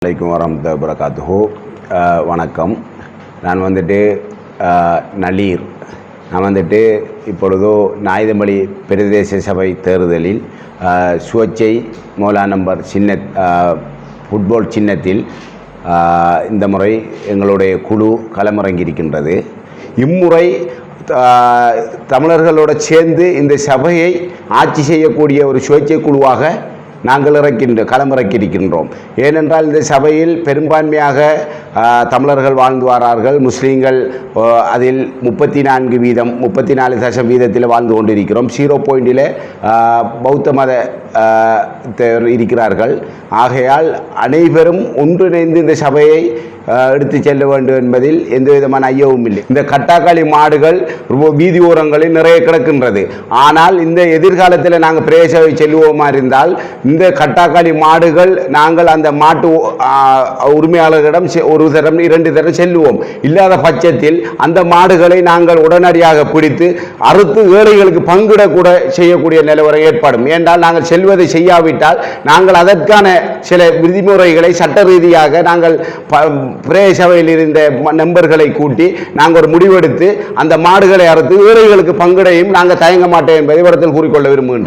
அலைக்கும் வரஹ்மத்துல்லாஹி வபரகாத்துஹு. வணக்கம். நான் நளீர். நான் இப்பொழுது நாயுதமலி பிரதேச சபை தேர்தலில் சுவச்சை மோலா நம்பர் ஃபுட்பால் சின்னத்தில் இந்த முறை எங்களுடைய குழு களமிறங்கியிருக்கின்றது. இம்முறை தமிழர்களோடு சேர்ந்து இந்த சபையை ஆட்சி செய்யக்கூடிய ஒரு சுயேட்சை குழுவாக நாங்கள் களமிறக்கியிருக்கின்றோம். ஏனென்றால் இந்த சபையில் பெரும்பான்மையாக தமிழர்கள் வாழ்ந்து வரார்கள். முஸ்லீம்கள் அதில் 34% வாழ்ந்து கொண்டிருக்கிறோம். 0.0 பௌத்த மத இருக்கிறார்கள். ஆகையால் அனைவரும் ஒன்றிணைந்து இந்த சபையை எடுத்து செல்ல வேண்டும் என்பதில் எந்த விதமான ஐயமும் இல்லை. இந்த கட்டாக்காளி மாடுகள் வீதி ஓரங்களில் நிறைய கிடக்கின்றது. ஆனால் இந்த எதிர்காலத்தில் நாங்கள் பிரேசவை செல்வோமா இருந்தால் இந்த கட்டாக்காளி மாடுகள் நாங்கள் அந்த மாட்டு உரிமையாளர்களிடம் ஒரு தரம் 2 தரம் செல்லுவோம். இல்லாத பட்சத்தில் அந்த மாடுகளை நாங்கள் உடனடியாக பிடித்து அறுத்து ஏழைகளுக்கு பங்கிடக்கூட செய்யக்கூடிய நிலவரம் ஏற்படும். ஏனென்றால் நாங்கள் செல்வதை செய்யாவிட்டால் நாங்கள் அதற்கான சில விதிமுறைகளை சட்ட ரீதியாக நாங்கள் பிரேசபையில் இருந்த நண்பர்களை கூட்டி நாங்கள் ஒரு முடிவெடுத்து அந்த மாடுகளை அறுத்து ஏழைகளுக்கு பங்கிடையும் நாங்கள் தயங்க மாட்டோம் என்பதை இடத்தில் கூறிக்கொள்ள விரும்புகின்றோம்.